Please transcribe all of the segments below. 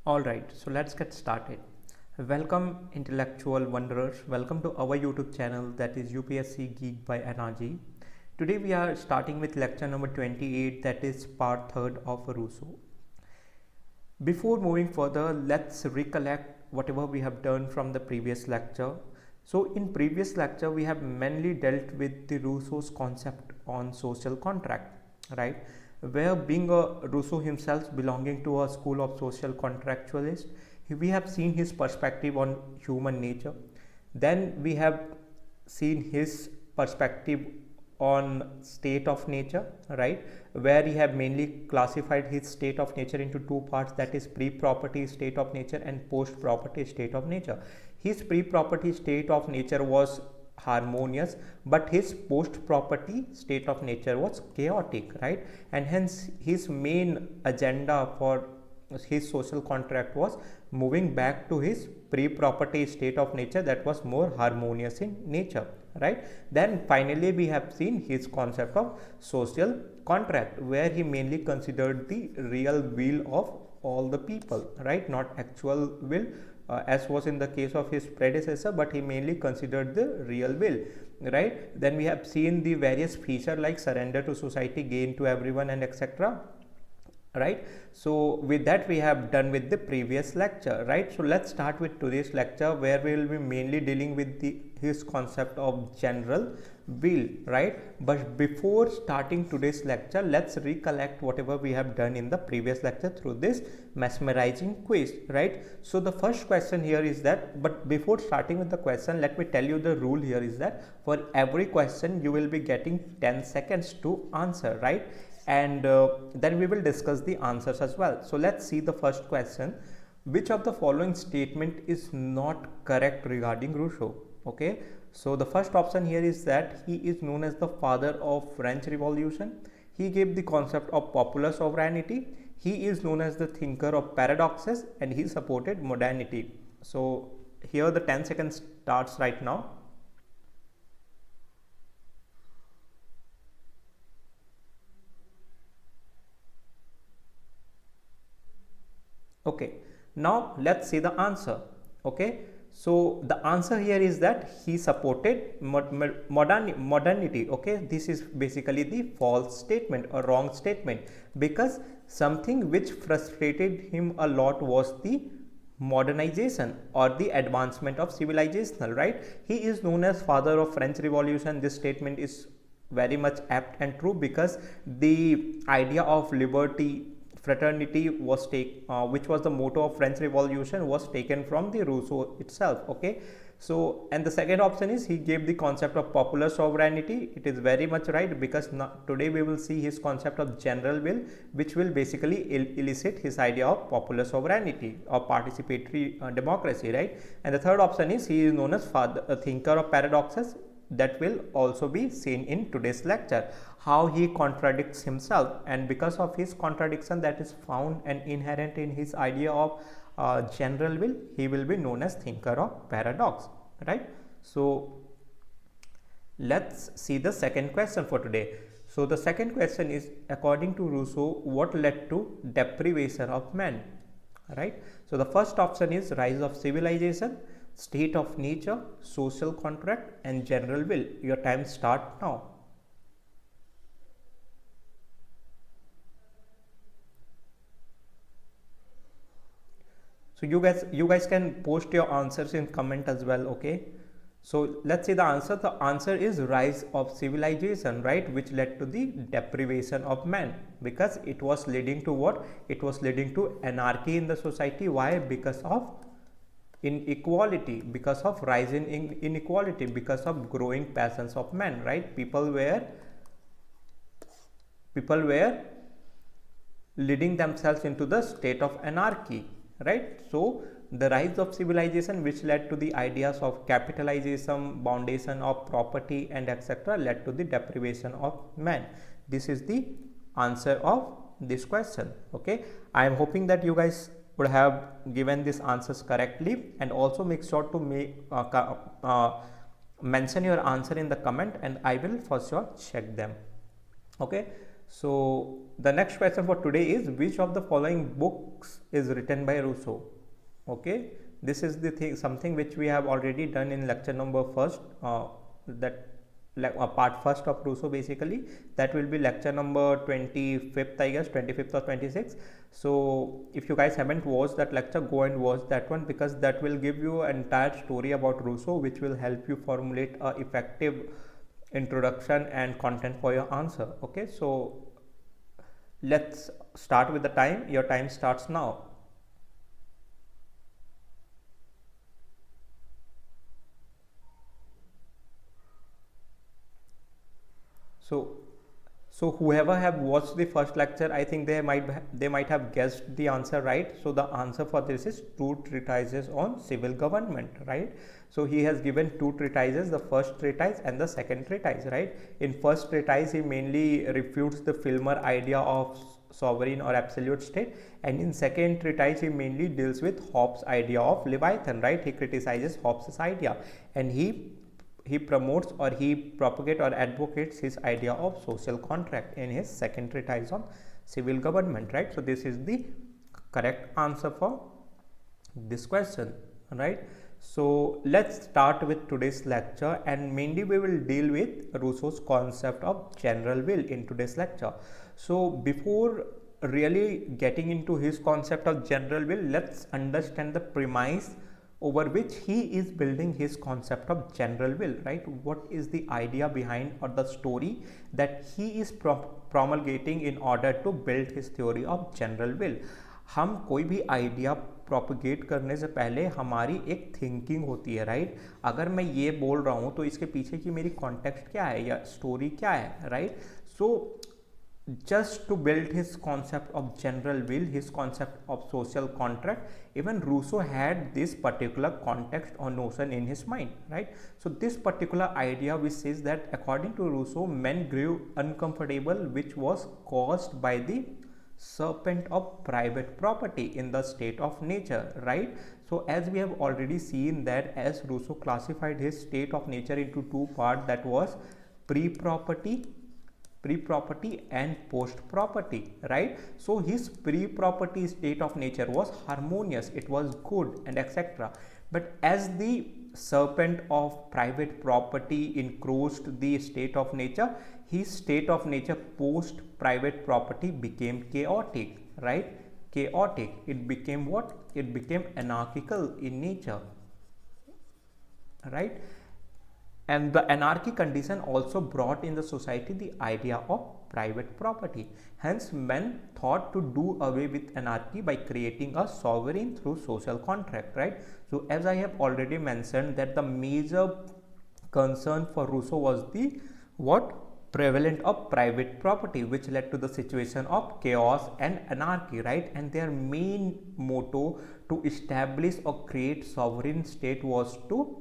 Alright, so let's get started. Welcome, intellectual wanderers. Welcome to our YouTube channel, that is UPSC Geek by NRG. Today we are starting with lecture number 28, that is part 3rd of Rousseau. Before moving further, let's recollect whatever we have done from the previous lecture. So in previous lecture we have mainly dealt with the Rousseau's concept on social contract, right? Where being a Rousseau himself belonging to a school of social contractualists, we have seen his perspective on human nature. Then we have seen his perspective on state of nature, right, where he have mainly classified his state of nature into two parts, that is pre-property state of nature and post-property state of nature. His pre-property state of nature was harmonious, but his post-property state of nature was chaotic, right, and hence his main agenda for his social contract was moving back to his pre-property state of nature that was more harmonious in nature, right. Then finally we have seen his concept of social contract, where he mainly considered the real will of all the people, right, not actual will, as was in the case of his predecessor, but he mainly considered the real will, right. Then we have seen the various features like surrender to society, gain to everyone, and etc., right. So with that we have done with the previous lecture, right. So let's start with today's lecture, where we will be mainly dealing with his concept of general will, right. But before starting today's lecture, let's recollect whatever we have done in the previous lecture through this mesmerizing quiz, right. So the first question here is that, but before starting with the question, let me tell you the rule here is that for every question you will be getting 10 seconds to answer, right, and then we will discuss the answers as well. So let's see the first question. Which of the following statement is not correct regarding Rousseau? Okay, so the first option here is that he is known as the father of French Revolution. He gave the concept of popular sovereignty. He is known as the thinker of paradoxes, and he supported modernity. So here the 10 seconds starts right now. Okay, now let's see the answer. Okay, so the answer here is that he supported modernity. Okay, this is basically the false statement or wrong statement, because something which frustrated him a lot was the modernization or the advancement of civilizational, right. He is known as father of French Revolution. This statement is very much apt and true, because the idea of liberty, fraternity was which was the motto of French Revolution, was taken from the Rousseau itself. Okay, so and the second option is he gave the concept of popular sovereignty. It is very much right, because today we will see his concept of general will, which will basically elicit his idea of popular sovereignty or participatory democracy, right. And the third option is he is known as a thinker of paradoxes. That will also be seen in today's lecture, how he contradicts himself, and because of his contradiction that is found and inherent in his idea of general will, he will be known as thinker of paradox, right. So let's see the second question for today. So the second question is, according to Rousseau, what led to deprivation of man, right. So the first option is rise of civilization, state of nature, social contract, and general will. Your time start now. So you guys can post your answers in comment as well. Okay, so let's see the answer. The answer is rise of civilization, right, which led to the deprivation of man, because it was leading to what? It was leading to anarchy in the society. Why? Because of inequality, because of rising inequality, because of growing passions of men, right. People were leading themselves into the state of anarchy, right. So the rise of civilization, which led to the ideas of capitalization, foundation of property, and etc., led to the deprivation of man. This is the answer of this question. Okay, I am hoping that you guys would have given these answers correctly, and also make sure to mention your answer in the comment, and I will for sure check them. Okay, So the next question for today is, which of the following books is written by Rousseau? Okay, this is the thing, something which we have already done in lecture number first, that like part first of Rousseau. Basically that will be lecture number 25th, I guess 25th or 26th. So if you guys haven't watched that lecture, go and watch that one, because that will give you an entire story about Rousseau, which will help you formulate a effective introduction and content for your answer. Okay, so let's start with the time. Your time starts now. So so whoever have watched the first lecture, I think they might have guessed the answer right. So the answer for this is two treatises on civil government, right? So he has given two treatises, the first treatise and the second treatise, right? In first treatise he mainly refutes the Filmer idea of sovereign or absolute state, and in second treatise he mainly deals with Hobbes' idea of Leviathan, right? He criticizes Hobbes' idea, and he promotes or he propagates or advocates his idea of social contract in his second treatise on civil government, right? So this is the correct answer for this question, right? So let's start with today's lecture, and mainly we will deal with Rousseau's concept of general will in today's lecture. So before really getting into his concept of general will, let's understand the premise over which he is building his concept of general will, right? What is the idea behind or the story that he is promulgating in order to build his theory of general will? हम कोई भी idea propagate करने से पहले हमारी एक thinking होती है, राइट? अगर मैं ये बोल रहा हूँ तो इसके पीछे की मेरी कॉन्टेक्स्ट क्या है या स्टोरी क्या है, right? So just to build his concept of general will, his concept of social contract, even Rousseau had this particular context or notion in his mind, right? So this particular idea which says that according to Rousseau, men grew uncomfortable, which was caused by the serpent of private property in the state of nature, right? So as we have already seen that as Rousseau classified his state of nature into two parts, that was pre-property and post property, right? So his pre-property state of nature was harmonious, it was good and etc. But as the serpent of private property encroached the state of nature, his state of nature post private property became chaotic, right? Chaotic. It became what? It became anarchical in nature, right? And the anarchy condition also brought in the society the idea of private property. Hence, men thought to do away with anarchy by creating a sovereign through social contract, right? So, as I have already mentioned, that the major concern for Rousseau was the what? Prevalent of private property, which led to the situation of chaos and anarchy, right? And their main motto to establish or create sovereign state was to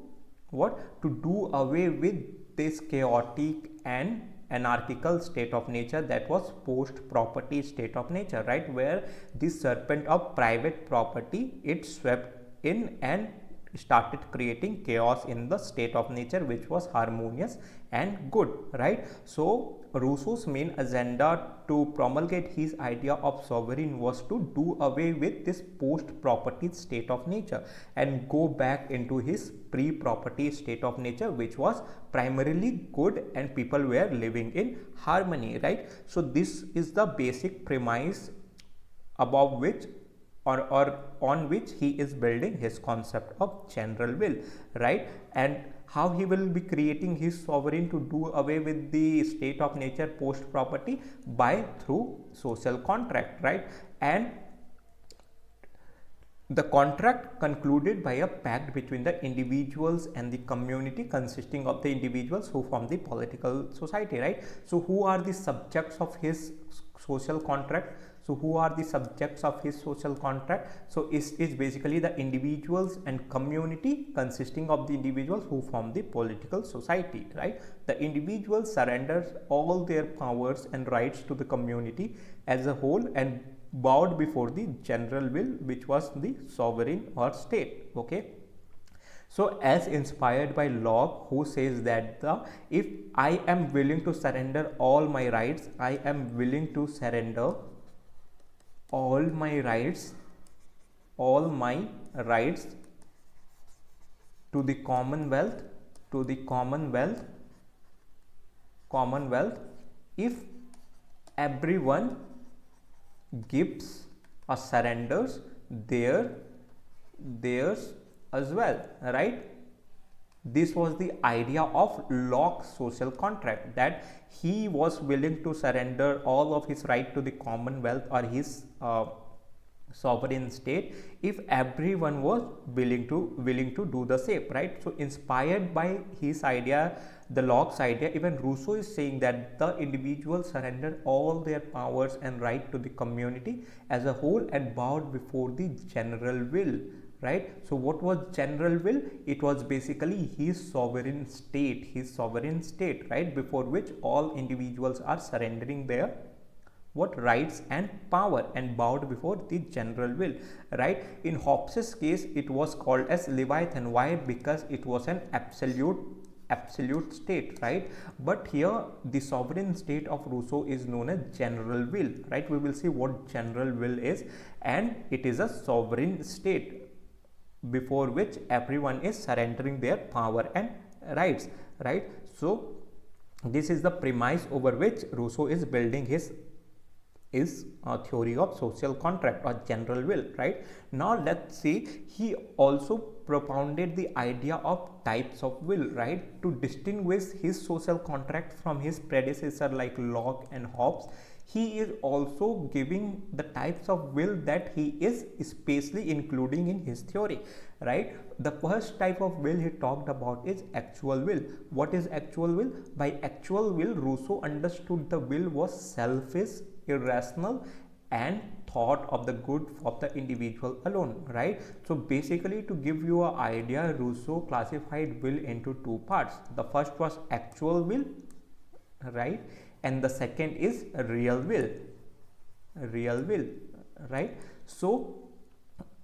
what? To do away with this chaotic and anarchical state of nature, that was post property state of nature, right? Where this serpent of private property, it swept in and started creating chaos in the state of nature, which was harmonious and good, right? So Rousseau's main agenda to promulgate his idea of sovereign was to do away with this post property state of nature and go back into his pre property state of nature, which was primarily good and people were living in harmony, right? So this is the basic premise above which or on which he is building his concept of general will, right? And how he will be creating his sovereign to do away with the state of nature post property? By through social contract, right? And the contract concluded by a pact between the individuals and the community, consisting of the individuals who form the political society, right? So who are the subjects of his social contract? So who are the subjects of his social contract? So is basically the individuals and community, consisting of the individuals who form the political society, right? The individual surrenders all their powers and rights to the community as a whole and bowed before the general will, which was the sovereign or state. Okay, So as inspired by Locke, who says that if I am willing to surrender all my rights, I am willing to surrender all my rights, all my rights to the commonwealth, to the commonwealth, if everyone gives or surrenders theirs as well, right? This was the idea of Locke's social contract, that he was willing to surrender all of his right to the commonwealth or his sovereign state if everyone was willing to do the same, right? So inspired by his idea, the Locke's idea, even Rousseau is saying that the individual surrendered all their powers and right to the community as a whole and bowed before the general will, right? So what was general will? It was basically his sovereign state, right, before which all individuals are surrendering their what rights and power and bowed before the general will, right? In Hobbes's case, it was called as Leviathan. Why? Because it was an absolute state, right? But here the sovereign state of Rousseau is known as general will, right? We will see what general will is, and it is a sovereign state before which everyone is surrendering their power and rights, right? So this is the premise over which Rousseau is building his theory of social contract or general will, right? Now let's see, he also propounded the idea of types of will, right, to distinguish his social contract from his predecessor like Locke and Hobbes. He is also giving the types of will that he is especially including in his theory, right? The first type of will he talked about is actual will. What is actual will? By actual will, Rousseau understood the will was selfish, irrational, and thought of the good of the individual alone, right? So basically, to give you an idea, Rousseau classified will into two parts. The first was actual will, right, and the second is real will, right? So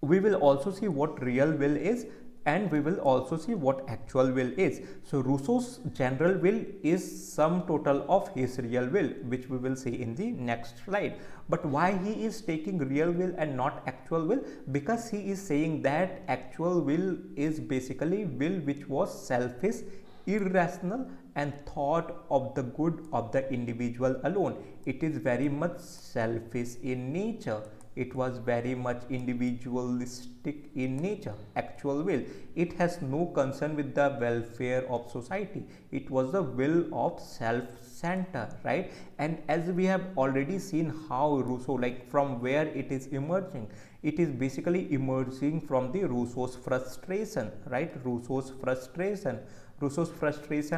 we will also see what real will is, and we will also see what actual will is. So Rousseau's general will is sum total of his real will, which we will see in the next slide. But why he is taking real will and not actual will? Because he is saying that actual will is basically will which was selfish, irrational, and thought of the good of the individual alone. It is very much selfish in nature. It was very much individualistic in nature. Actual will, it has no concern with the welfare of society. It was the will of self-center, right? And as we have already seen how Rousseau, like from where it is emerging, it is basically emerging from the Rousseau's frustration, right? Rousseau's frustration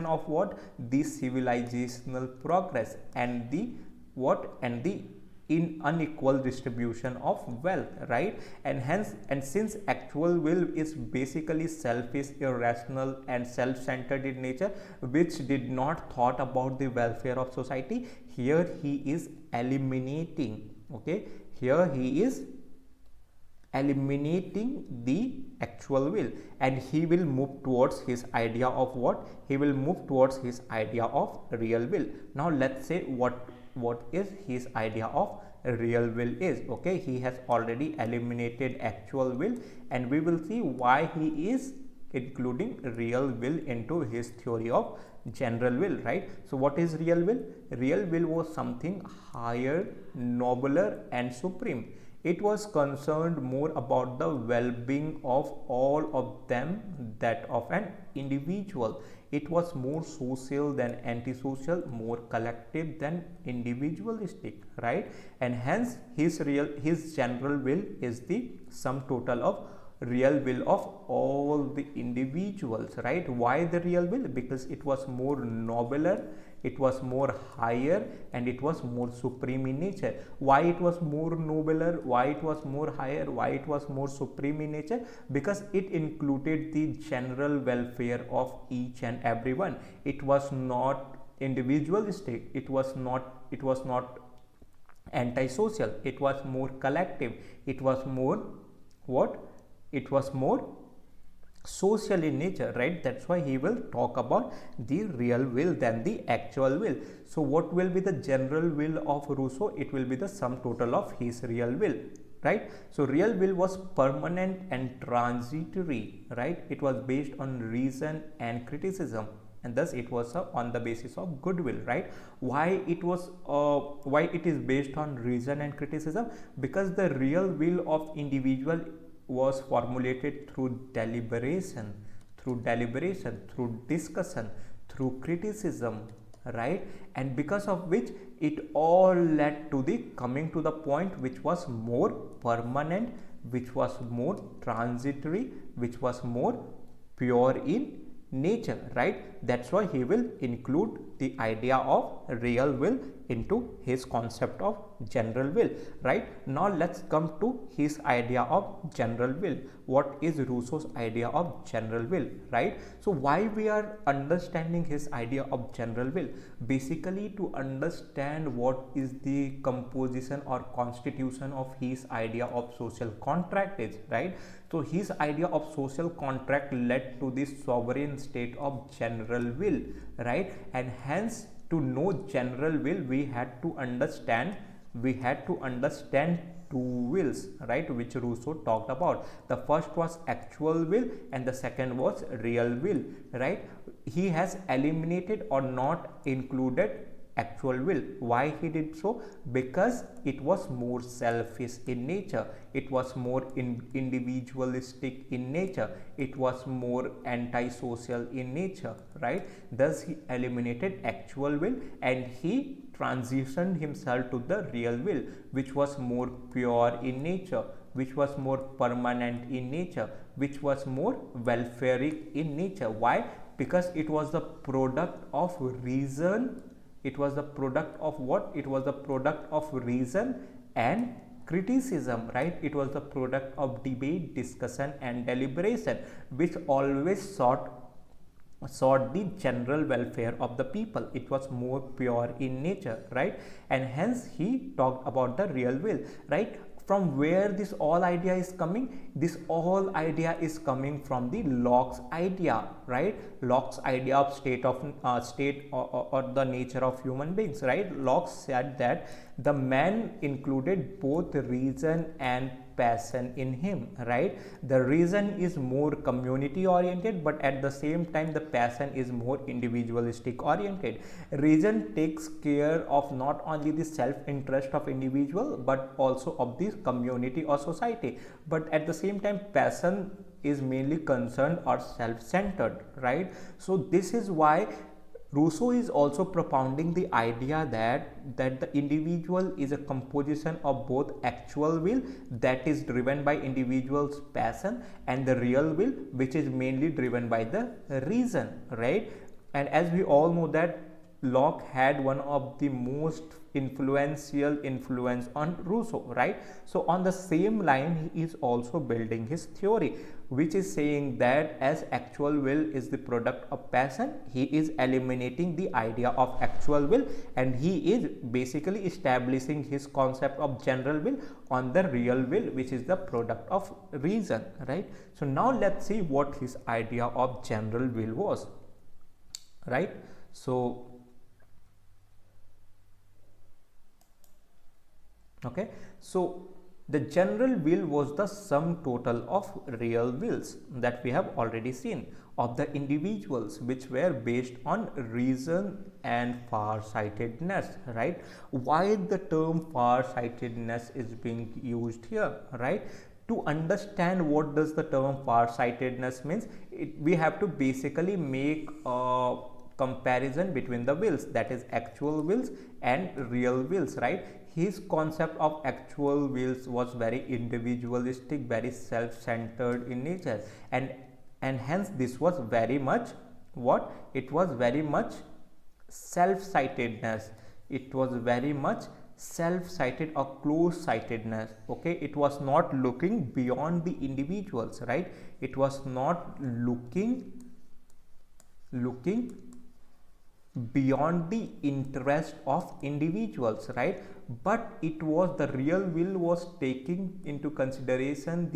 of what? The civilizational progress and the what? And the in unequal distribution of wealth, right? And hence, and since actual will is basically selfish, irrational, and self-centered in nature, which did not thought about the welfare of society, here he is eliminating, okay, here he is eliminating the actual will, and he will move towards his idea of what? He will move towards his idea of real will. Now let's say what is his idea of real will is. Okay, he has already eliminated actual will, and we will see why he is including real will into his theory of general will, right? So what is real will? Real will was something higher, nobler, and supreme. It was concerned more about the well-being of all of them that of an individual. It was more social than antisocial, more collective than individualistic, right? And hence his general will is the sum total of real will of all the individuals, right? Why the real will? Because it was more nobler, it was more higher, and it was more supreme in nature. Why it was more nobler? Why it was more higher? Why it was more supreme in nature? Because it included the general welfare of each and everyone. It was not individualistic, it was not antisocial, it was more collective, it was more what? It was more social in nature, right? That's why he will talk about the real will than the actual will. So what will be the general will of Rousseau? It will be the sum total of his real will, right? So real will was permanent and transitory, right? It was based on reason and criticism, and thus it was on the basis of goodwill, right? Why it is based on reason and criticism? Because the real will of individual was formulated through discussion, through criticism, right? And because of which it all led to the coming to the point which was more permanent, which was more transitory, which was more pure in nature, right? That's why he will include the idea of real will into his concept of general will, right? Now let's come to his idea of general will. What is Rousseau's idea of general will, right? So why we are understanding his idea of general will? Basically to understand what is the composition or constitution of his idea of social contract is, right? So his idea of social contract led to this sovereign state of general will, right? And hence to know general will we had to understand two wills, right, which Rousseau talked about. The first was actual will and the second was real will, right? He has eliminated or not included actual will. Why he did so? Because it was more selfish in nature, it was more individualistic in nature, it was more antisocial in nature, right? Thus he eliminated actual will and he transitioned himself to the real will, which was more pure in nature, which was more permanent in nature, which was more welfaric in nature. Why? Because it was the product of reason. It was the product of what? It was the product of reason and criticism, right? It was the product of debate, discussion and deliberation, which always sought the general welfare of the people. It was more pure in nature, right? And hence he talked about the real will, right? From where this all idea is coming? This all idea is coming from the Locke's idea, right? Locke's idea of state or the nature of human beings, right? Locke said that the man included both reason and passion in him, right? The reason is more community oriented, but at the same time the passion is more individualistic oriented. Reason takes care of not only the self interest of individual but also of the community or society, but at the same time passion is mainly concerned or self centered, right? So this is why Rousseau is also propounding the idea that the individual is a composition of both actual will that is driven by individual's passion and the real will which is mainly driven by the reason, right? And as we all know that Locke had one of the most influential influence on Rousseau, right? So on the same line he is also building his theory, which is saying that as actual will is the product of passion, he is eliminating the idea of actual will and he is basically establishing his concept of general will on the real will, which is the product of reason, right? So now let's see what his idea of general will was, right? So okay, so the general will was the sum total of real wills that we have already seen of the individuals, which were based on reason and far-sightedness, right? Why the term far-sightedness is being used here, right? To understand what does the term far-sightedness means, we have to basically make a comparison between the wills, that is actual wills and real wills, right? His concept of actual wills was very individualistic, very self-centered in nature, and hence this was very much what? It was very much self-sightedness. It was very much self-sighted or close-sightedness. Okay, it was not looking beyond the individuals, right? It was not looking beyond the interest of individuals, right? But it was the real will was taking into consideration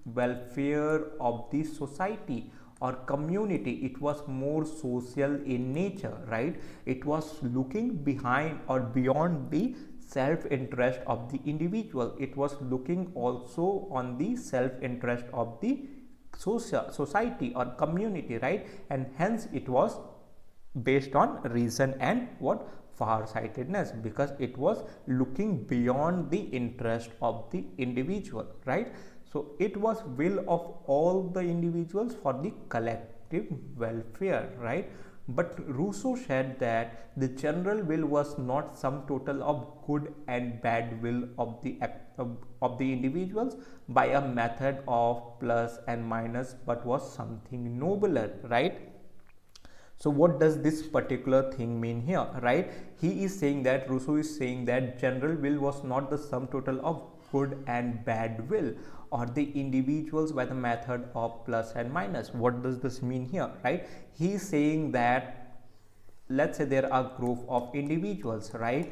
welfare of the society or community. It was more social in nature, right? It was looking behind or beyond the self interest of the individual. It was looking also on the self interest of the society or community, right? And hence it was based on reason and what far-sightedness, because it was looking beyond the interest of the individual, right? So it was will of all the individuals for the collective welfare, right? But Rousseau said that the general will was not sum total of good and bad will of the individuals by a method of plus and minus, but was something nobler, right? So what does this particular thing mean here, right? He is saying that, Rousseau is saying that general will was not the sum total of good and bad will or the individuals by the method of plus and minus. What does this mean here, right? He is saying that, let's say there are group of individuals, right?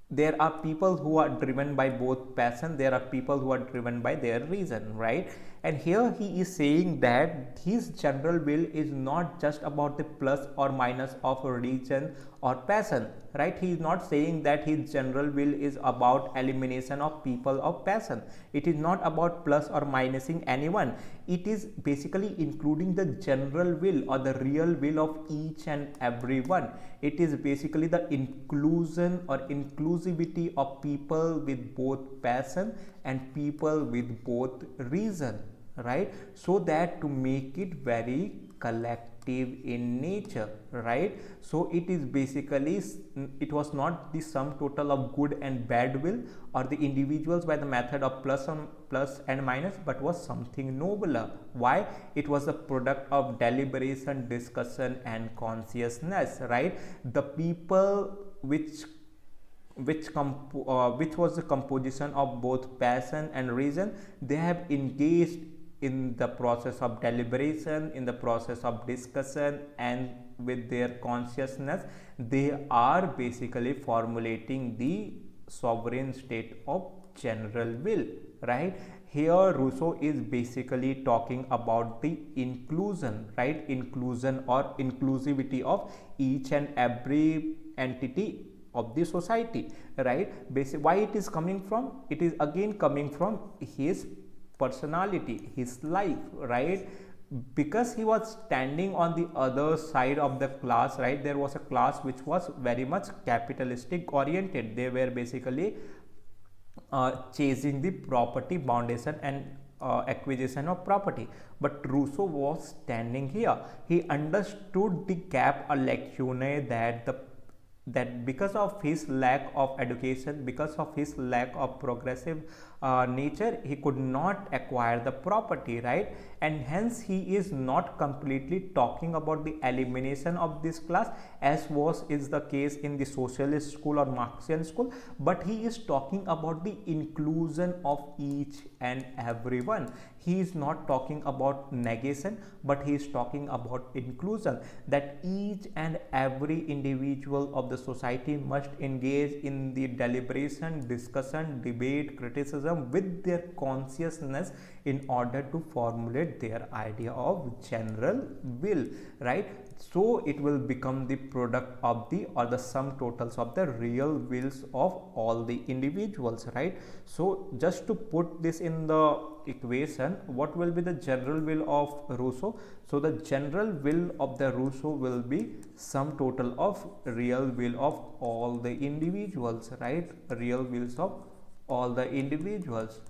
There are people who are driven by both passion, there are people who are driven by their reason, right? And here he is saying that his general will is not just about the plus or minus of reason or passion, right? He is not saying that his general will is about elimination of people of passion. It is not about plus or minusing anyone. It is basically including the general will or the real will of each and every one. It is basically the inclusion or inclusivity of people with both passion and people with both reason, right? So that to make it very collective in nature, right? So it is basically, it was not the sum total of good and bad will or the individuals by the method of plus and minus, but was something nobler. Why? It was a product of deliberation, discussion and consciousness, right? The people which was the composition of both passion and reason, they have engaged in the process of deliberation, in the process of discussion, and with their consciousness they are basically formulating the sovereign state of general will, right? Here Rousseau is basically talking about the inclusion, right? Inclusion or inclusivity of each and every entity of the society, right? Why it is coming from? It is again coming from his personality, his life, right? Because he was standing on the other side of the class, right? There was a class which was very much capitalistic oriented. They were basically chasing the property foundation and acquisition of property. But Rousseau was standing here. He understood the gap or lacune that because of his lack of education, because of his lack of progressive nature, he could not acquire the property, right? And hence he is not completely talking about the elimination of this class as is the case in the socialist school or Marxian school, but he is talking about the inclusion of each and everyone. He is not talking about negation, but he is talking about inclusion, that each and every individual of the society must engage in the deliberation, discussion, debate, criticism with their consciousness in order to formulate their idea of general will, right? So it will become the product of the or the sum totals of the real wills of all the individuals, right? So just to put this in the equation, what will be the general will of Rousseau? So the general will of the Rousseau will be sum total of real will of all the individuals, right? Real wills of all the individuals,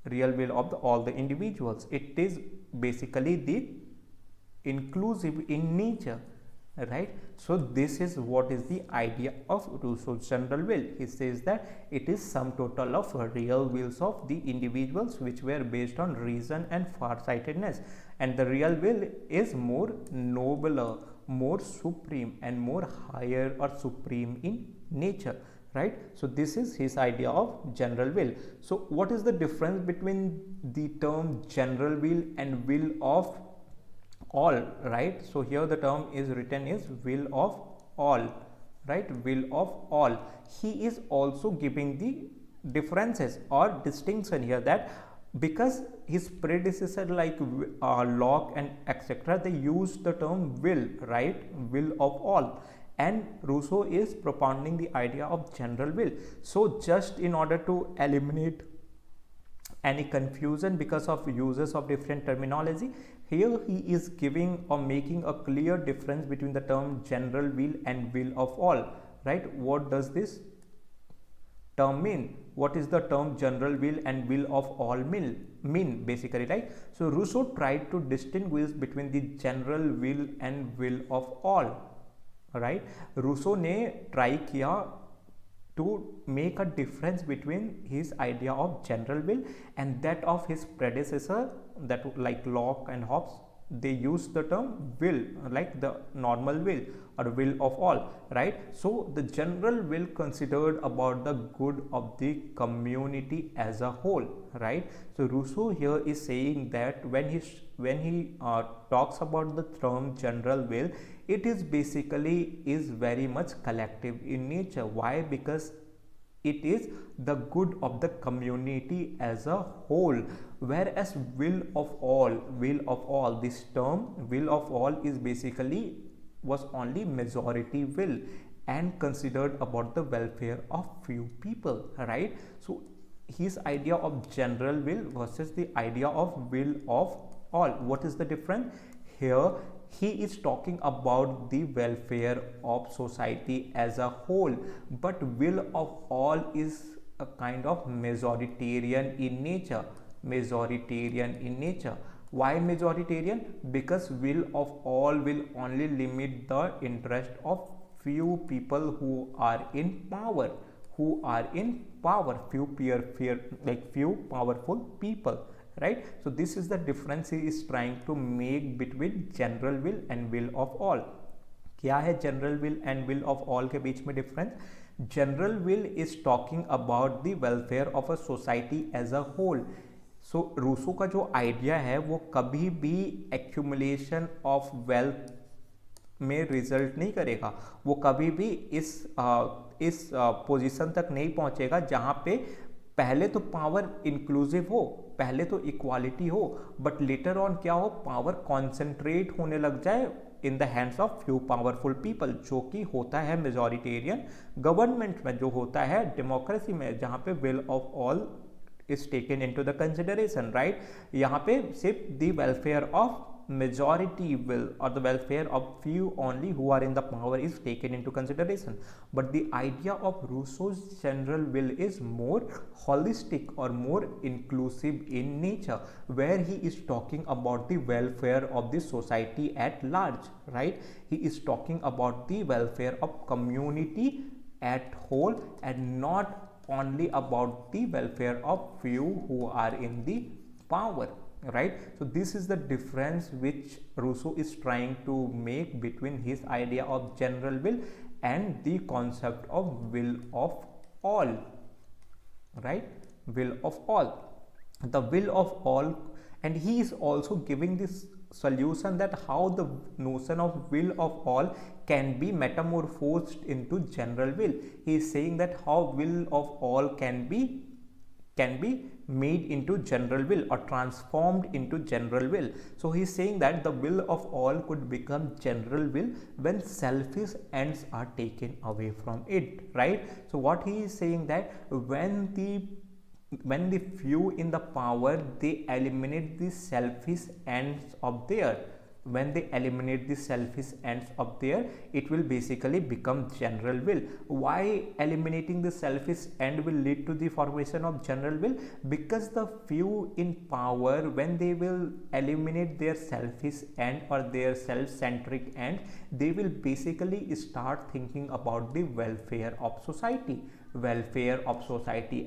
real will of all the individuals. It is basically the inclusive in nature, right? So this is what is the idea of Rousseau's general will. He says that it is sum total of real wills of the individuals which were based on reason and farsightedness, and the real will is more nobler, more supreme and more higher or supreme in nature, right? So this is his idea of general will. So what is the difference between the term general will and will of all, right? So here the term is written is will of all, right? Will of all. He is also giving the differences or distinction here, that because his predecessor like Locke and etc., they used the term will, right? Will of all. And Rousseau is propounding the idea of general will. So just in order to eliminate any confusion because of uses of different terminology, here he is giving or making a clear difference between the term general will and will of all, right? What does this term mean? What is the term general will and will of all mean basically, right? So Rousseau tried to distinguish between the general will and will of all, right? Rousseau ने try किया to make a difference between his idea of general will and that of his predecessor, that like Locke and Hobbes. They use the term will, like the normal will or will of all, right? So the general will considered about the good of the community as a whole, right? So Rousseau here is saying that when he talks about the term general will, it is basically is very much collective in nature. Why? Because it is the good of the community as a whole, whereas will of all, this term will of all is basically was only majority will and considered about the welfare of few people, right? So his idea of general will versus the idea of will of all, what is the difference here? He is talking about the welfare of society as a whole, but will of all is a kind of majoritarian in nature. Why majoritarian? Because will of all will only limit the interest of few people who are in power, few powerful people, right? So this is the difference he is trying to make between general will and will of all. क्या है general will and will of all के बीच में difference? General will is talking about the welfare of a society as a whole. So Rousseau का जो idea है वो कभी भी accumulation of wealth में रिजल्ट नहीं करेगा, वो कभी भी इस पोजीशन तक नहीं पहुंचेगा जहां पे पहले तो पावर इंक्लूसिव हो, पहले तो इक्वालिटी हो, बट लेटर ऑन क्या हो, पावर कॉन्सेंट्रेट होने लग जाए in the hands of few powerful people, जो कि होता है मेजॉरिटेरियन गवर्नमेंट में, जो होता है डेमोक्रेसी में, जहां पे will of all is taken into the consideration, right? यहाँ पे सिर्फ the welfare of majority will or the welfare of few only who are in the power is taken into consideration. But the idea of Rousseau's general will is more holistic or more inclusive in nature, where he is talking about the welfare of the society at large, right? He is talking about the welfare of community at whole and not only about the welfare of few who are in the power, right? So this is the difference which Rousseau is trying to make between his idea of general will and the concept of will of all, right? Will of all, the will of all. And he is also giving this solution that how the notion of will of all can be metamorphosed into general will. He is saying that how will of all can be made into general will or transformed into general will. So he is saying that the will of all could become general will when selfish ends are taken away from it, right? So what he is saying that when the few in the power, they eliminate the selfish ends of their, when they eliminate the selfish ends of there, it will basically become general will. Why eliminating the selfish end will lead to the formation of general will? Because the few in power, when they will eliminate their selfish end or their self-centric end, they will basically start thinking about the welfare of society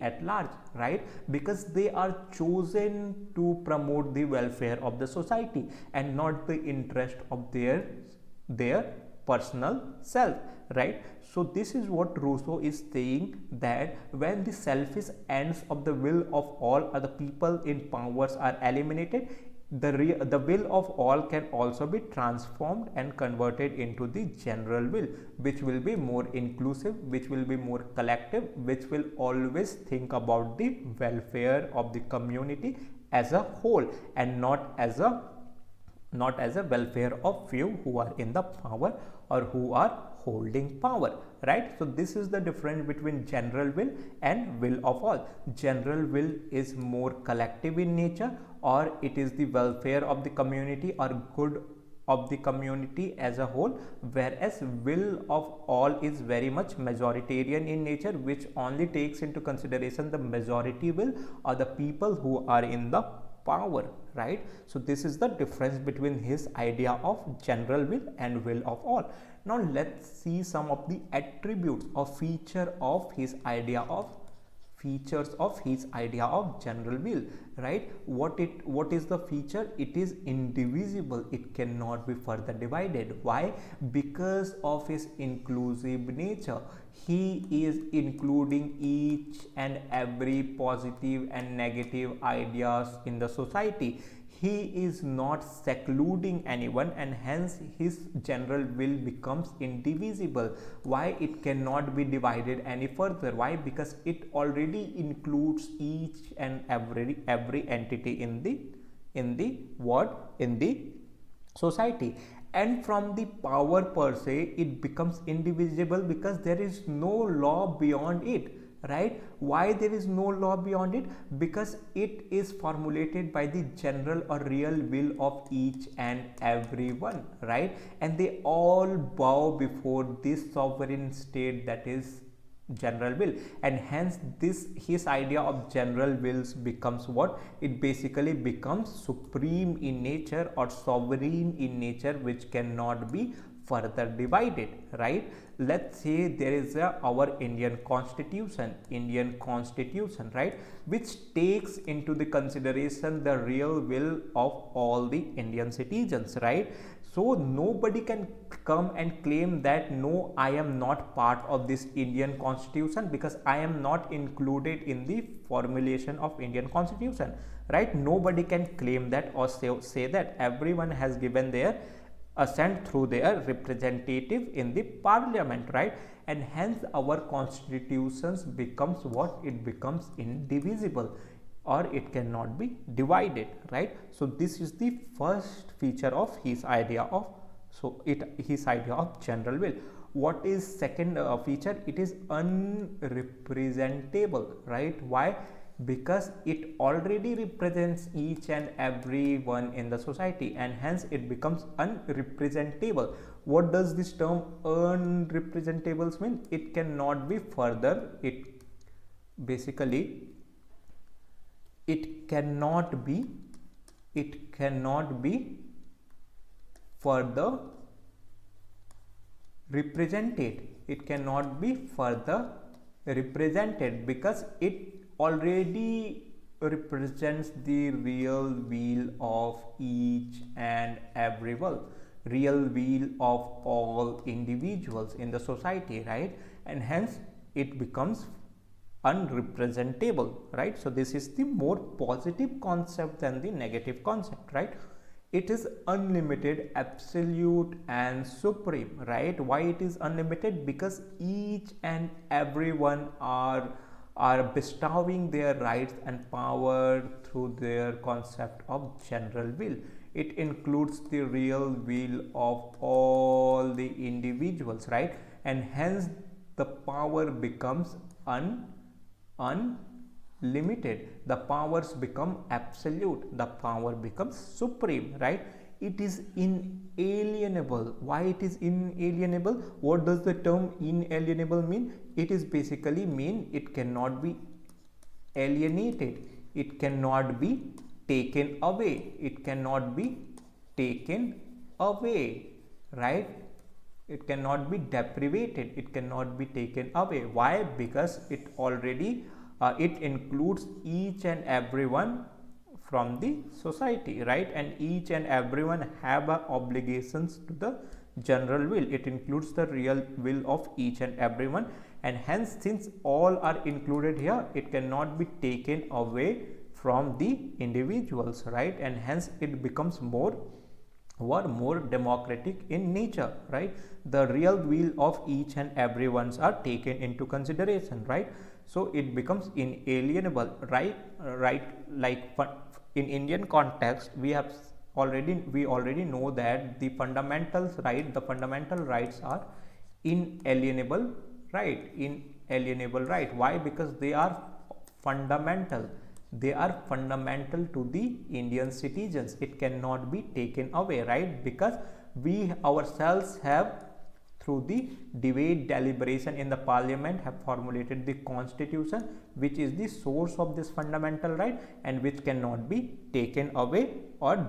at large, right? Because they are chosen to promote the welfare of the society and not the interest of their personal self, right? So this is what Rousseau is saying, that when the selfish ends of the will of all or the people in powers are eliminated, the will of all can also be transformed and converted into the general will, which will be more inclusive, which will be more collective, which will always think about the welfare of the community as a whole, and not as a welfare of few who are in the power or who are holding power, right? So this is the difference between general will and will of all. General will is more collective in nature, or it is the welfare of the community or good of the community as a whole, whereas will of all is very much majoritarian in nature, which only takes into consideration the majority will or the people who are in the power, right? So this is the difference between his idea of general will and will of all. Now let's see some of the attributes or features of his idea of general will, right? What is the feature? It is indivisible, it cannot be further divided. Why? Because of his inclusive nature. He is including each and every positive and negative ideas in the society. He is not secluding anyone, and hence his general will becomes indivisible. Why? It cannot be divided any further. Why? Because it already includes each and every entity in the society. And from the power per se, it becomes indivisible because there is no law beyond it, right? Why there is no law beyond it? Because it is formulated by the general or real will of each and everyone, right? And they all bow before this sovereign state, that is general will, and hence this his idea of general wills becomes what? It basically becomes supreme in nature or sovereign in nature, which cannot be further divided, right? Let's say there is our Indian constitution, right, which takes into the consideration the real will of all the Indian citizens, right? So nobody can come and claim that no, I am not part of this Indian constitution because I am not included in the formulation of Indian constitution, right? Nobody can claim that or say that. Everyone has given their assent through their representative in the parliament, right? And hence our constitutions becomes what? It becomes indivisible, or it cannot be divided, right? So this is the first feature of his idea of general will. What is second feature? It is unrepresentable, right? Why? Because it already represents each and every one in the society, and hence it becomes unrepresentable. What does this term unrepresentables mean? It cannot be further, it basically it cannot be further represented. It cannot be further represented because it already represents the real will of each and everyone, real will of all individuals in the society, right? And hence it becomes unrepresentable, right? So this is the more positive concept than the negative concept, right? It is unlimited, absolute and supreme, right? Why it is unlimited? Because each and everyone are bestowing their rights and power through their concept of general will. It includes the real will of all the individuals, right? And hence the power becomes unlimited. The powers become absolute. The power becomes supreme, right? It is inalienable. Why it is inalienable? What does the term inalienable mean? It is basically mean it cannot be alienated. It cannot be taken away. It cannot be taken away, right? It cannot be deprived. It cannot be taken away. Why? Because it already it includes each and everyone from the society, right? And each and everyone have obligations to the general will. It includes the real will of each and everyone, and hence since all are included here, it cannot be taken away from the individuals, right? And hence it becomes more democratic in nature, right? The real will of each and everyone's are taken into consideration, right? So it becomes inalienable, right? Like in Indian context, we already know that the fundamental rights are inalienable right. Why? Because they are fundamental. They are fundamental to the Indian citizens. It cannot be taken away, right? Because we ourselves have, through the debate deliberation in the parliament, have formulated the constitution, which is the source of this fundamental right and which cannot be taken away or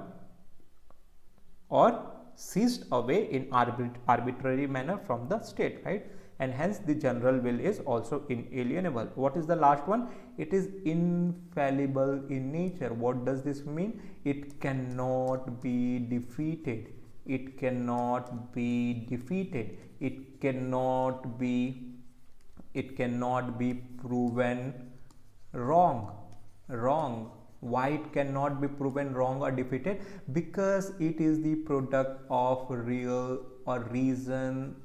seized away in arbitrary manner from the state, right? And hence the general will is also inalienable. What is the last one? It is infallible in nature. What does this mean? It cannot be defeated. It cannot be defeated. It cannot be proven wrong. Why it cannot be proven wrong or defeated? Because it is the product of real or reason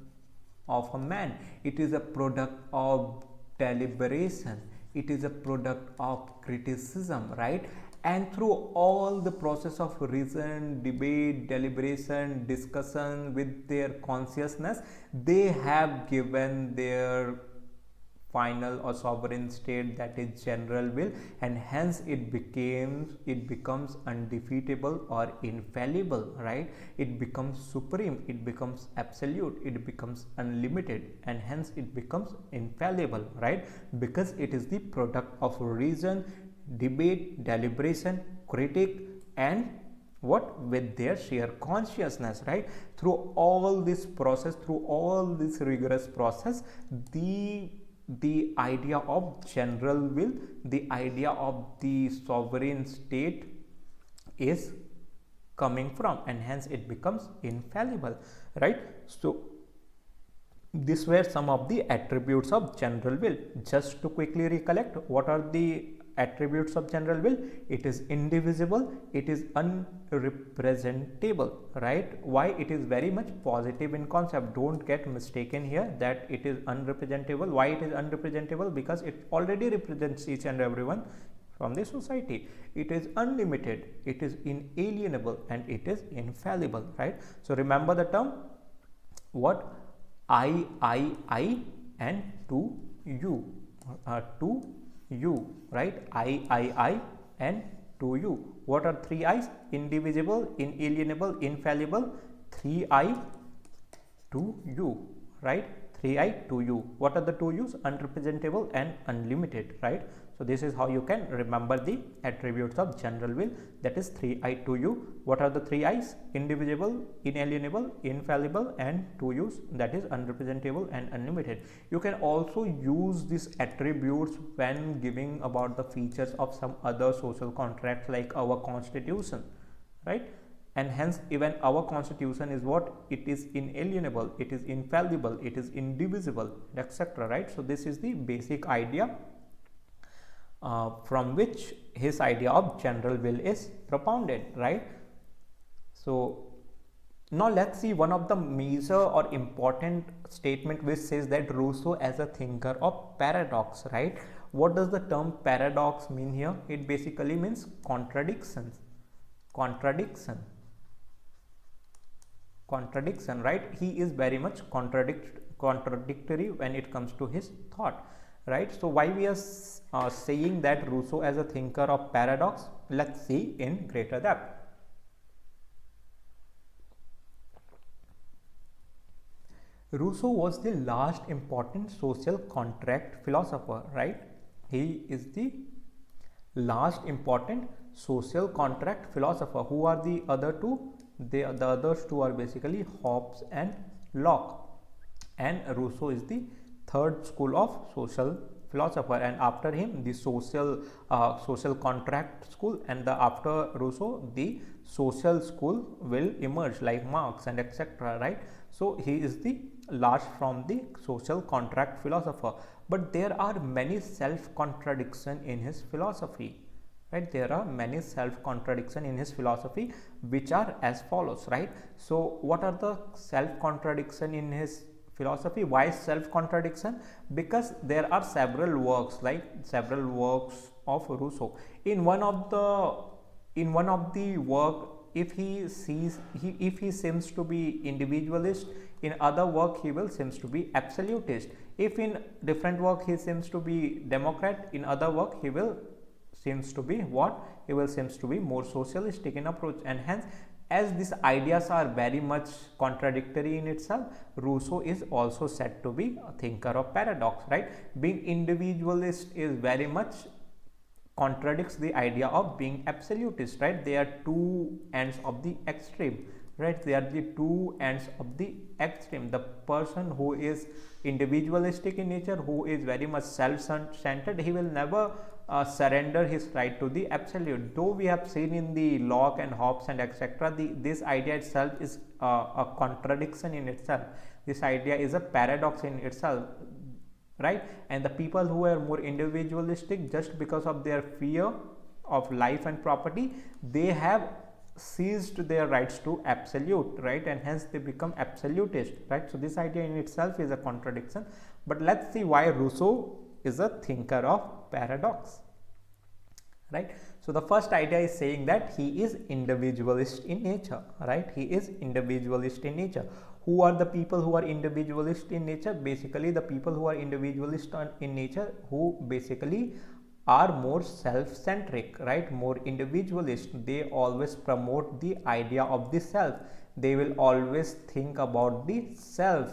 of a man. It is a product of deliberation. It is a product of criticism, right? And through all the process of reason, debate, deliberation, discussion with their consciousness, they have given their final or sovereign state, that is general will, and hence it becomes undefeatable or infallible, right? It becomes supreme, it becomes absolute, it becomes unlimited, and hence it becomes infallible, right? Because it is the product of reason, debate, deliberation, critic, and what? With their sheer consciousness, right? Through all this process, through all this rigorous process, the idea of general will, the idea of the sovereign state is coming from, and hence it becomes infallible, right? So these were some of the attributes of general will. Just to quickly recollect, what are the attributes of general will? It is indivisible, it is unrepresentable, right? Why? It is very much positive in concept. Don't get mistaken here that it is unrepresentable. Why it is unrepresentable? Because it already represents each and everyone from the society. It is unlimited, it is inalienable, and it is infallible, right? So remember the term what? I, and to you, right? I, and to you. What are three I's? Indivisible, inalienable, infallible. 3I to you, right? 3I to you. What are the two U's? Unrepresentable and unlimited, right? So this is how you can remember the attributes of general will, that is 3I to you. What are the three I's? Indivisible, inalienable, infallible, and two U's, that is unrepresentable and unlimited. You can also use these attributes when giving about the features of some other social contracts like our constitution, right? And hence even our constitution is what? It is inalienable, it is infallible, it is indivisible, etc., right? So this is the basic idea from which his idea of general will is propounded, right? So now let's see one of the major or important statement which says that Rousseau as a thinker of paradox, right? What does the term paradox mean here? It basically means contradiction, right? He is very much contradictory when it comes to his thought, right? So why we are saying that Rousseau as a thinker of paradox? Let's see in greater depth. Rousseau was the last important social contract philosopher, right? He is the last important social contract philosopher. Who are the other two? The others two are basically Hobbes and Locke, and Rousseau is the third school of social philosopher, and after him the social contract school, and after Rousseau the social school will emerge like Marx and etc., right? So he is the last from the social contract philosopher, but there are many self contradiction in his philosophy, right? There are many self contradiction in his philosophy which are as follows, right? So what are the self contradiction in his philosophy? Why self contradiction? Because there are several works of Rousseau. In one of the in one of the work, if he sees if he seems to be individualist, in other work he will seems to be absolutist. If in different work he seems to be democrat, in other work he will seems to be what, he will seems to be more socialistic in approach. And hence, as these ideas are very much contradictory in itself, Rousseau is also said to be a thinker of paradox, right? Being individualist is very much contradicts the idea of being absolutist, right? They are two ends of the extreme, right? They are the two ends of the extreme. The person who is individualistic in nature, who is very much self-centered, he will never surrender his right to the absolute. Though we have seen in the Locke and Hobbes and etc., this idea itself is a contradiction in itself. This idea is a paradox in itself, right? And the people who are more individualistic, just because of their fear of life and property, they have seized their rights to absolute, right? And hence they become absolutist, right? So this idea in itself is a contradiction. But let's see why Rousseau is a thinker of paradox, right? So the first idea is saying that he is individualist in nature, right? He is individualist in nature. Who are the people who are individualist in nature? Basically the people who are individualist in nature, who basically are more self-centric, right? More individualist. They always promote the idea of the self. They will always think about the self,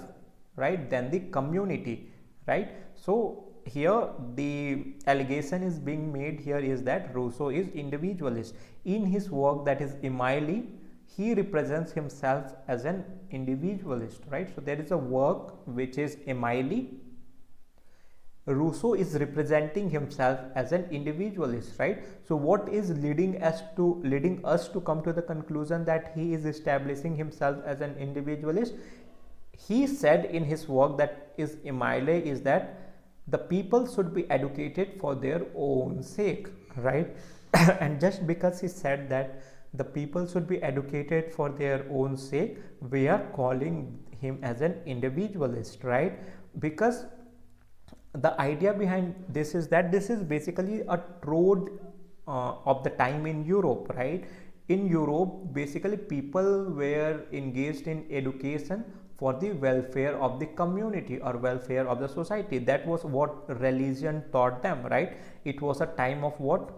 right, than the community, right? So here the allegation is being made here is that Rousseau is individualist. In his work, that is Emile, he represents himself as an individualist, right? So there is a work which is Emile. Rousseau is representing himself as an individualist, right? So what is leading us to come to the conclusion that he is establishing himself as an individualist? He said in his work, that is Emile, is that the people should be educated for their own sake, right? And just because he said that the people should be educated for their own sake, we are calling him as an individualist, right? Because the idea behind this is that this is basically a trode of the time in Europe, right? In Europe, basically people were engaged in education for the welfare of the community or welfare of the society. That was what religion taught them, right? It was a time of what?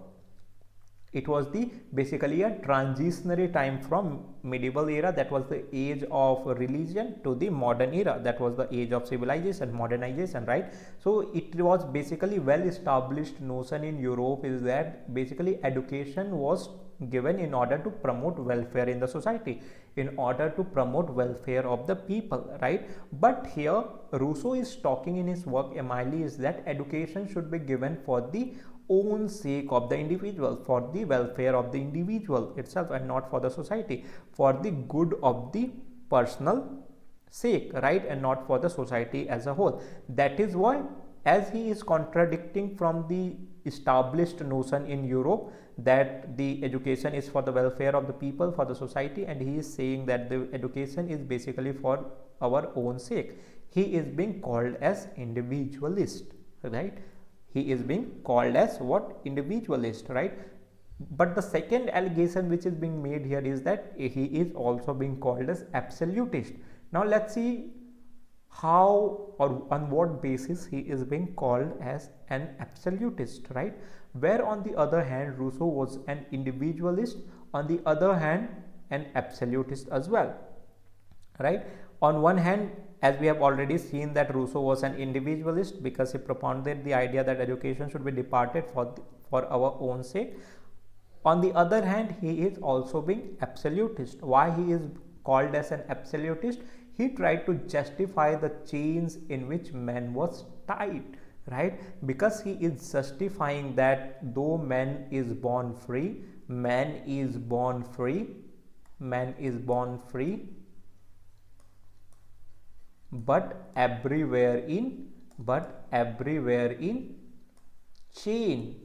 It was the basically a transitionary time from medieval era, that was the age of religion, to the modern era, that was the age of civilization, modernization, right? So it was basically well established notion in Europe is that basically education was given in order to promote welfare in the society, in order to promote welfare of the people, right? But here Rousseau is talking in his work Emile is that education should be given for the own sake of the individual, for the welfare of the individual itself, and not for the society, for the good of the personal sake, right? And not for the society as a whole. That is why, as he is contradicting from the established notion in Europe that the education is for the welfare of the people, for the society, and he is saying that the education is basically for our own sake, he is being called as individualist, right? He is being called as what? Individualist, right? But the second allegation which is being made here is that he is also being called as absolutist. Now let's see how or on what basis he is being called as an absolutist, right? Where on the other hand Rousseau was an individualist, on the other hand an absolutist as well, right? On one hand, as we have already seen, that Rousseau was an individualist because he propounded the idea that education should be departed for our own sake. On the other hand, he is also being absolutist. Why he is called as an absolutist? He tried to justify the chains in which man was tied, right? Because he is justifying that though man is born free, man is born free, but everywhere in chain,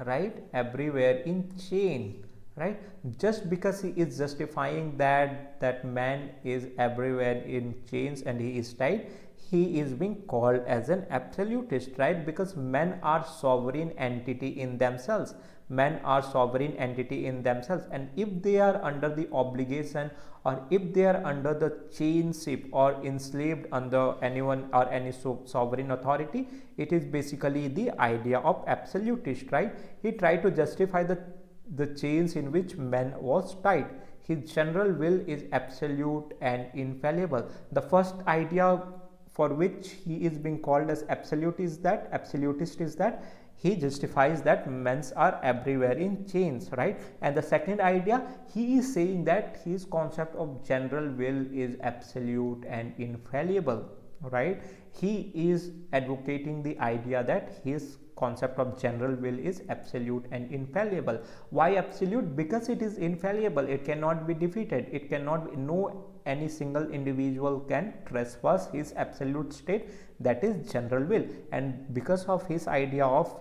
right? Everywhere in chain, right? Just because he is justifying that man is everywhere in chains and he is tied, he is being called as an absolutist, right? Because men are sovereign entity in themselves. Men are sovereign entity in themselves, and if they are under the obligation, or if they are under the chainship or enslaved under anyone or any sovereign authority, it is basically the idea of absolutist, right? He tried to justify the chains in which man was tied. His general will is absolute and infallible. The first idea for which he is being called as absolutist is that he justifies that men are everywhere in chains, right? And the second idea, he is saying that his concept of general will is absolute and infallible, right? He is advocating the idea that his concept of general will is absolute and infallible. Why absolute? Because it is infallible. It cannot be defeated. It cannot be, no any single individual can trespass his absolute state, that is general will. And because of his idea of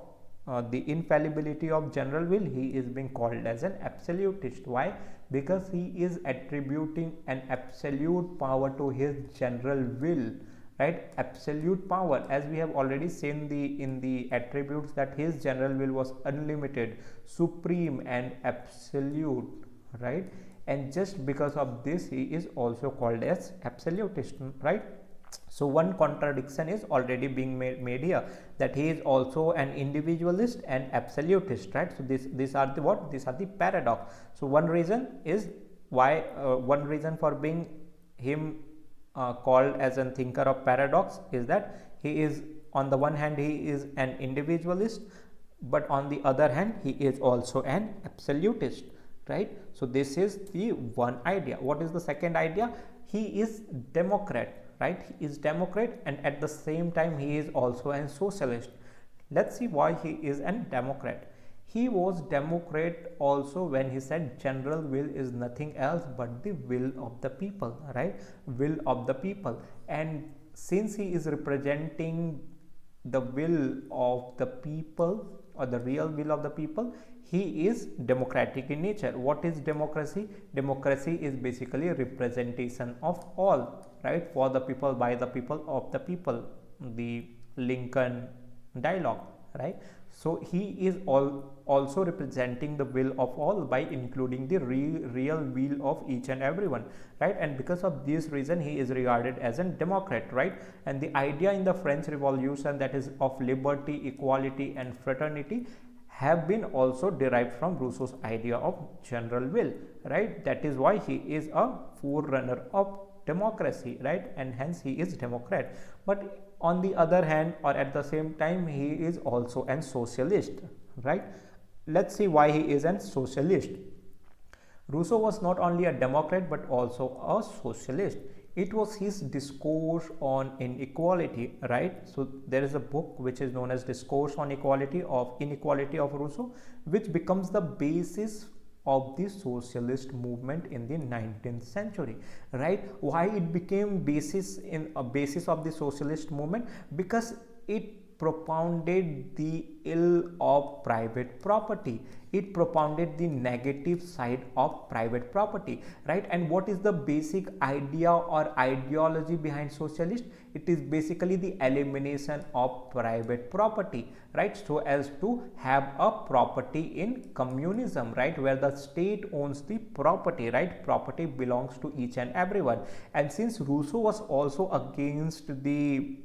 the infallibility of general will, he is being called as an absolutist. Why? Because he is attributing an absolute power to his general will, right? Absolute power, as we have already seen in the attributes, that his general will was unlimited, supreme and absolute, right? And just because of this, he is also called as absolutist, right? So one contradiction is already being made here, that he is also an individualist and absolutist, right? So these are the what? These are the paradox. So one reason is why one reason for being him called as a thinker of paradox is that he is, on the one hand, he is an individualist, but on the other hand, he is also an absolutist, right? So this is the one idea. What is the second idea? He is democrat, right? He is democrat, and at the same time he is also a socialist. Let's see why he is a democrat. He was democrat also when he said general will is nothing else but the will of the people, right? Will of the people. And since he is representing the will of the people, or the real will of the people, he is democratic in nature. What is democracy? Democracy is basically a representation of all, right? For the people, by the people, of the people, the Lincoln dialogue, right? So he is also representing the will of all by including the real will of each and everyone, right? And because of this reason, he is regarded as a democrat, right? And the idea in the French Revolution, that is of liberty, equality and fraternity, have been also derived from Rousseau's idea of general will, right? That is why he is a forerunner of democracy, right? And hence he is democrat. But on the other hand, or at the same time, he is also a socialist, right? Let's see why he is a socialist. Rousseau was not only a democrat but also a socialist. It was his discourse on inequality, right? So there is a book which is known as Discourse on Equality of Inequality of Rousseau, which becomes the basis of the socialist movement in the 19th century, right? Why it became basis of the socialist movement? Because it propounded the ill of private property. It propounded the negative side of private property, right? And what is the basic idea or ideology behind socialist? It is basically the elimination of private property, right? So as to have a property in communism, right? Where the state owns the property, right? Property belongs to each and everyone. And since Rousseau was also against the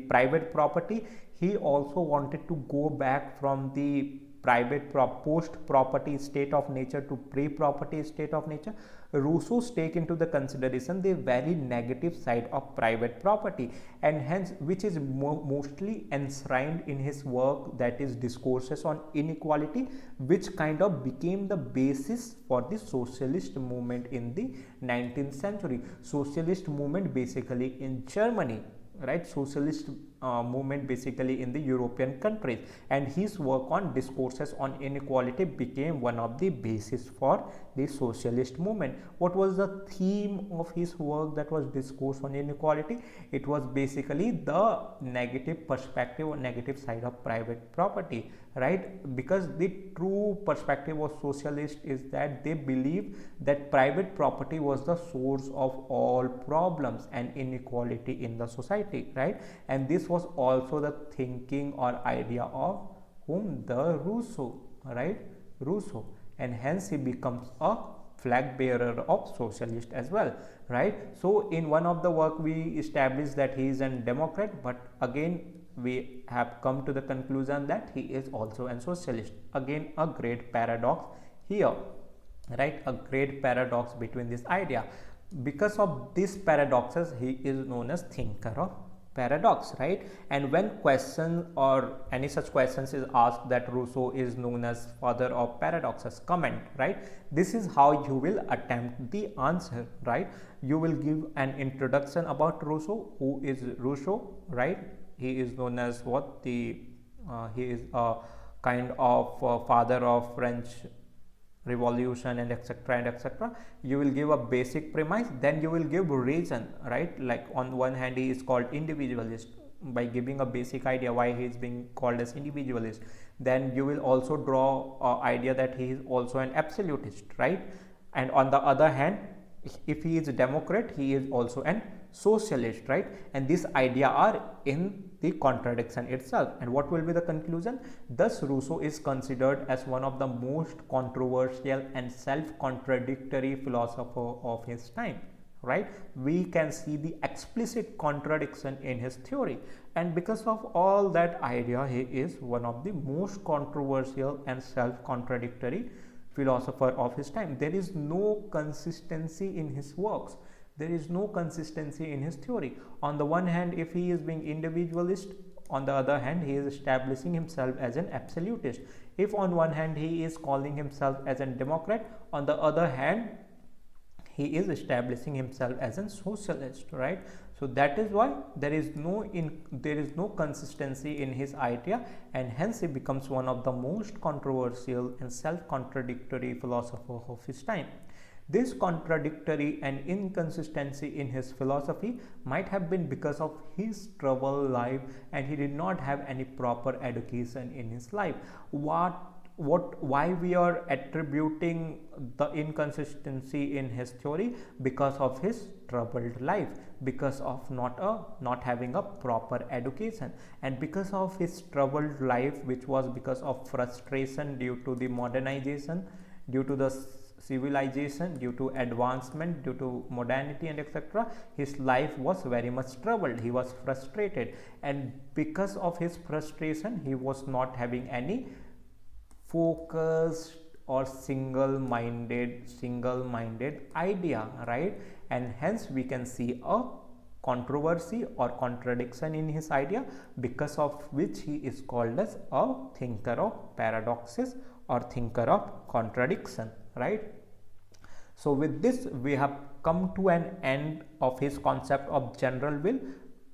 private property, he also wanted to go back from the post property state of nature to pre property state of nature. Rousseau take into the consideration the very negative side of private property, and hence which is mostly enshrined in his work, that is Discourses on Inequality, which kind of became the basis for the socialist movement in the 19th century. Socialist movement basically in Germany, right? Socialist movement basically in the European countries, and his work on discourses on inequality became one of the basis for the socialist movement. What was the theme of his work that was discourse on inequality? It was basically the negative perspective or negative side of private property, right? Because the true perspective of socialist is that they believe that private property was the source of all problems and inequality in the society, right? And this was also the thinking or idea of whom? The Rousseau, right? Rousseau, and hence he becomes a flag bearer of socialist as well, right? So in one of the work we established that he is a Democrat, but again we have come to the conclusion that he is also a socialist. Again, a great paradox here, right? A great paradox between this idea. Because of these paradoxes, he is known as thinker of paradox, right? And when question or any such questions is asked that Rousseau is known as father of paradoxes, comment, right? This is how you will attempt the answer, right? You will give an introduction about Rousseau. Who is Rousseau, right? He is known as what? He is a kind of father of French revolution and etc and etc. You will give a basic premise, then you will give reason, right? Like on one hand he is called individualist by giving a basic idea why he is being called as individualist. Then you will also draw a idea that he is also an absolutist, right? And on the other hand, if he is a Democrat, he is also an socialist, right? And these idea are in the contradiction itself. And what will be the conclusion? Thus Rousseau is considered as one of the most controversial and self-contradictory philosopher of his time, right? We can see the explicit contradiction in his theory, and because of all that idea, he is one of the most controversial and self-contradictory philosopher of his time. There is no consistency in his works. There is no consistency in his theory. On the one hand, if he is being individualist, on the other hand, he is establishing himself as an absolutist. If on one hand he is calling himself as a Democrat, on the other hand he is establishing himself as a socialist, right? So that is why there is no consistency in his idea, and hence he becomes one of the most controversial and self-contradictory philosopher of his time. This contradictory and inconsistency in his philosophy might have been because of his troubled life, and he did not have any proper education in his life. Why we are attributing the inconsistency in his theory? Because of his troubled life, because of not having a proper education, and because of his troubled life, which was because of frustration due to the modernization, due to the civilization, due to advancement, due to modernity and etc. His life was very much troubled. He was frustrated, and because of his frustration he was not having any focused or single-minded idea, right? And hence we can see a controversy or contradiction in his idea, because of which he is called as a thinker of paradoxes or thinker of contradiction, right? So with this we have come to an end of his concept of general will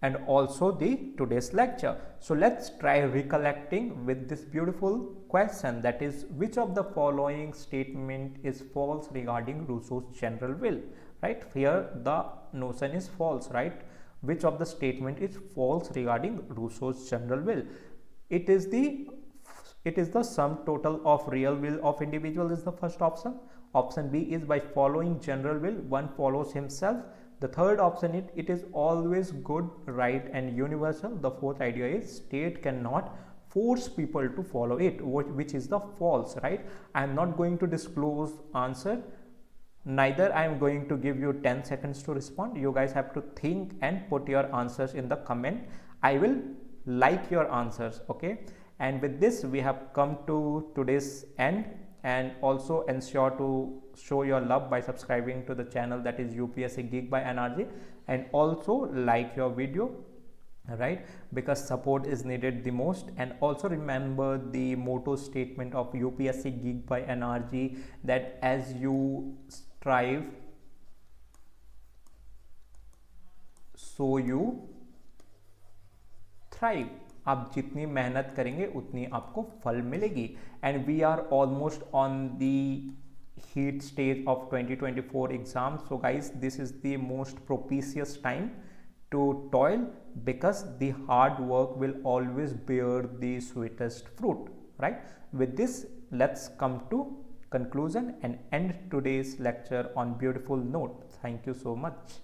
and also the today's lecture. So let's try recollecting with this beautiful question, that is, which of the following statement is false regarding Rousseau's general will, right? Here the notion is false, right? Which of the statement is false regarding Rousseau's general will? It is the sum total of real will of individual is the first option. Option B is by following general will one follows himself. The third option is it is always good, right and universal. The fourth idea is state cannot force people to follow it, which is the false, right? I am not going to disclose answer, neither I am going to give you 10 seconds to respond. You guys have to think and put your answers in the comment. I will like your answers, okay? And with this we have come to today's end, and also ensure to show your love by subscribing to the channel, that is UPSC Geek by NRG, and also like your video, right? Because support is needed the most. And also remember the motto statement of UPSC Geek by NRG, that as you strive, so you thrive. आप जितनी मेहनत करेंगे उतनी आपको फल मिलेगी. And we are almost on the heat stage of 2024 exams. So guys, this is the most propitious time to toil, because the hard work will always bear the sweetest fruit, right? With this, let's come to conclusion and end today's lecture on beautiful note. Thank you so much.